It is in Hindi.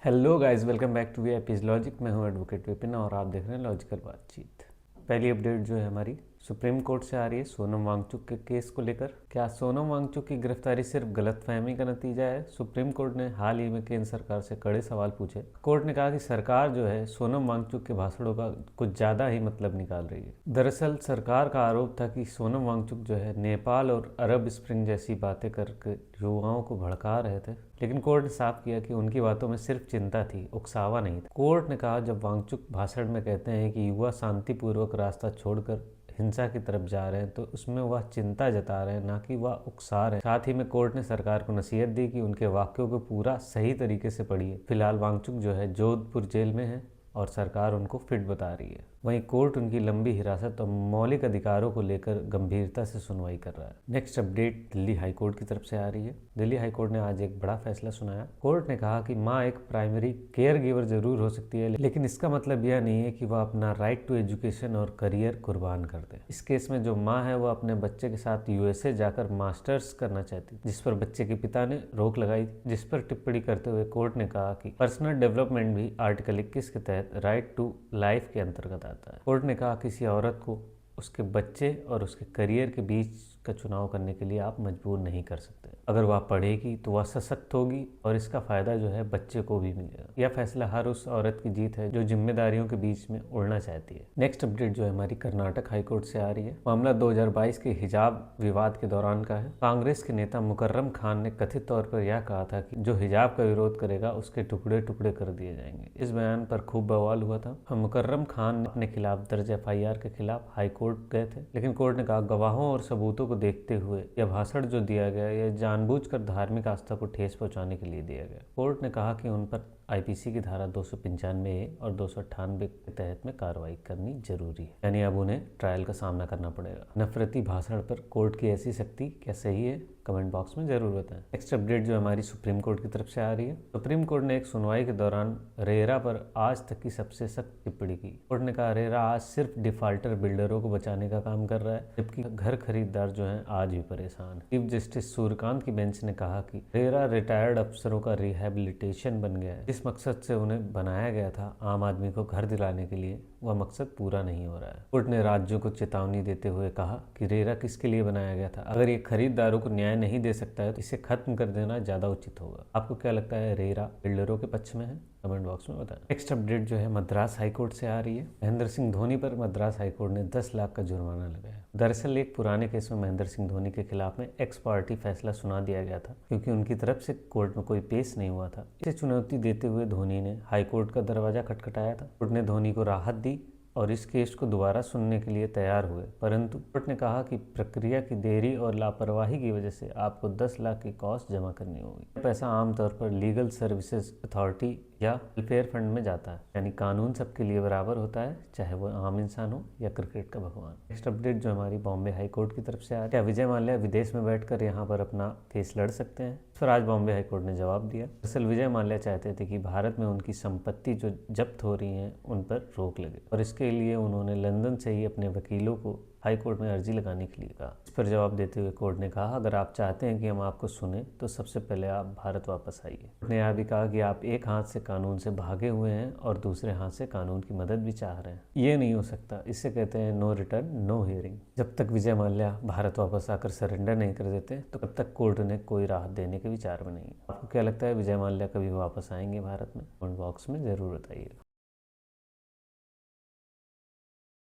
Hello guys, welcome back to VIPs logic. मैं हूं एडवोकेट विपिन और आप देख रहे हैं लॉजिकल बातचीत। पहली अपडेट जो है हमारी सुप्रीम कोर्ट से आ रही है सोनम वांगचुक के केस को लेकर। क्या सोनम वांगचुक की गिरफ्तारी सिर्फ गलतफहमी का नतीजा है? सुप्रीम कोर्ट ने हाल ही में केंद्र सरकार से कड़े सवाल पूछे। कोर्ट ने कहा कि सरकार जो है सोनम वांगचुक के भाषणों का कुछ ज़्यादा ही मतलब निकाल रही है। दरअसल सरकार का आरोप था कि सोनम वांगचुक जो है नेपाल और अरब स्प्रिंग जैसी बातें करके युवाओं को भड़का रहे थे, लेकिन कोर्ट ने साफ किया कि उनकी बातों में सिर्फ चिंता थी, उकसावा नहीं था। कोर्ट ने कहा जब वांगचुक भाषण में कहते हैं कि युवा शांतिपूर्वक रास्ता छोड़कर हिंसा की तरफ जा रहे हैं तो उसमें वह चिंता जता रहे हैं, ना कि वह उकसा रहे हैं। साथ ही में कोर्ट ने सरकार को नसीहत दी कि उनके वाक्यों को पूरा सही तरीके से पढ़िए। फिलहाल वांगचुक जो है जोधपुर जेल में है और सरकार उनको फिट बता रही है। वहीं कोर्ट उनकी लंबी हिरासत और मौलिक अधिकारों को लेकर गंभीरता से सुनवाई कर रहा है। नेक्स्ट अपडेट दिल्ली हाईकोर्ट की तरफ से आ रही है। दिल्ली हाईकोर्ट ने आज एक बड़ा फैसला सुनाया। कोर्ट ने कहा कि माँ एक प्राइमरी केयर गिवर जरूर हो सकती है, लेकिन इसका मतलब यह नहीं है कि वह अपना राइट टू एजुकेशन और करियर कुर्बान कर दे। इस केस में जो माँ है वह अपने बच्चे के साथ यूएसए जाकर मास्टर्स करना चाहती, जिस पर बच्चे के पिता ने रोक लगाई, जिस पर टिप्पणी करते हुए कोर्ट ने कहा कि पर्सनल डेवलपमेंट भी आर्टिकल 21 के तहत राइट टू लाइफ के अंतर्गत आता है। कोर्ट ने कहा किसी औरत को उसके बच्चे और उसके करियर के बीच का चुनाव करने के लिए आप मजबूर नहीं कर सकते। अगर वह पढ़ेगी तो वह सशक्त होगी और इसका फ़ायदा जो है बच्चे को भी मिलेगा। यह फैसला हर उस औरत की जीत है जो जिम्मेदारियों के बीच में उड़ना चाहती है। नेक्स्ट अपडेट जो है हमारी कर्नाटक हाईकोर्ट से आ रही है। मामला 2022 के हिजाब विवाद के दौरान का है। कांग्रेस के नेता मुकर्रम खान ने कथित तौर पर यह कहा था कि जो हिजाब का विरोध करेगा उसके टुकड़े टुकड़े कर दिए जाएंगे। इस बयान पर खूब बवाल हुआ था। मुकर्रम खान अपने खिलाफ दर्ज एफआईआर के खिलाफ हाईकोर्ट गए थे, लेकिन कोर्ट ने कहा गवाहों और सबूतों को देखते हुए यह भाषण जो दिया गया यह जानबूझकर धार्मिक आस्था को ठेस पहुंचाने के लिए दिया गया। कोर्ट ने कहा कि उन पर आईपीसी की धारा 295 और 298 के तहत में कार्रवाई करनी जरूरी है, यानी अब उन्हें ट्रायल का सामना करना पड़ेगा। नफरती भाषण पर कोर्ट की ऐसी सख्ती क्या सही है? कमेंट बॉक्स में जरूर बताएं। नेक्स्ट अपडेट जो हमारी सुप्रीम कोर्ट की तरफ से आ रही है। सुप्रीम कोर्ट ने एक सुनवाई के दौरान रेरा पर आज तक की सबसे सख्त टिप्पणी की। कोर्ट ने कहा रेरा आज सिर्फ डिफाल्टर बिल्डरों को बचाने का काम कर रहा है, जबकि घर खरीदार जो है आज भी परेशान। चीफ जस्टिस सूर्यकांत की बेंच ने कहा कि रेरा रिटायर्ड अफसरों का रिहेबिलिटेशन बन गया है। जिस मकसद से उन्हें बनाया गया था, आम आदमी को घर दिलाने के लिए, वह मकसद पूरा नहीं हो रहा है। कोर्ट ने राज्यों को चेतावनी देते हुए कहा कि रेरा किसके लिए बनाया गया था। अगर ये खरीदारों को न्याय नहीं दे सकता है तो इसे खत्म कर देना ज्यादा उचित होगा। आपको क्या लगता है, रेरा बिल्डरों के पक्ष में है? कमेंट बॉक्स में बताएं। नेक्स्ट अपडेट जो है मद्रास हाईकोर्ट से आ रही है। महेंद्र सिंह धोनी पर मद्रास हाईकोर्ट ने 10 लाख का जुर्माना लगाया। दरअसल एक पुराने केस में महेंद्र सिंह धोनी के खिलाफ में एक्स पार्टी फैसला सुना दिया गया था, क्योंकि उनकी तरफ से कोर्ट में कोई पेश नहीं हुआ था। इसे चुनौती देते हुए धोनी ने हाईकोर्ट का दरवाजा खटखटाया था। कोर्ट ने धोनी को राहत दी और इस केस को दोबारा सुनने के लिए तैयार हुए, परंतु कोर्ट ने कहा कि प्रक्रिया की देरी और लापरवाही की वजह से आपको 10 लाख की कॉस्ट जमा करनी होगी। पैसा आमतौर पर लीगल सर्विसेज अथॉरिटी या वेलफेयर फंड में जाता है, यानी कानून सबके लिए बराबर होता है, चाहे वो आम इंसान हो या क्रिकेट का भगवान। नेक्स्ट अपडेट जो हमारी बॉम्बे हाईकोर्ट की तरफ से आ, क्या विजय माल्या विदेश में बैठकर यहाँ पर अपना केस लड़ सकते हैं? इस पर आज बॉम्बे हाईकोर्ट ने जवाब दिया। दरअसल विजय माल्या चाहते थे कि भारत में उनकी संपत्ति जो जब्त हो रही है उन पर रोक लगे, और इसके लिए उन्होंने लंदन से ही अपने वकीलों को हाई कोर्ट में अर्जी लगाने के लिए कहा। इस पर जवाब देते हुए कोर्ट ने कहा अगर आप चाहते हैं कि हम आपको सुने तो सबसे पहले आप भारत वापस आइए। कोर्ट ने यह भी कहा कि आप एक हाथ से कानून से भागे हुए हैं और दूसरे हाथ से कानून की मदद भी चाह रहे हैं। ये नहीं हो सकता, इसे कहते हैं नो रिटर्न नो हियरिंग। जब तक विजय माल्या भारत वापस आकर सरेंडर नहीं कर देते तो तब तक कोर्ट ने कोई राहत देने के विचार में नहीं है। आपको क्या लगता है, विजय माल्या कभी वापस आएंगे भारत में? कमेंट बॉक्स में जरूर बताइएगा।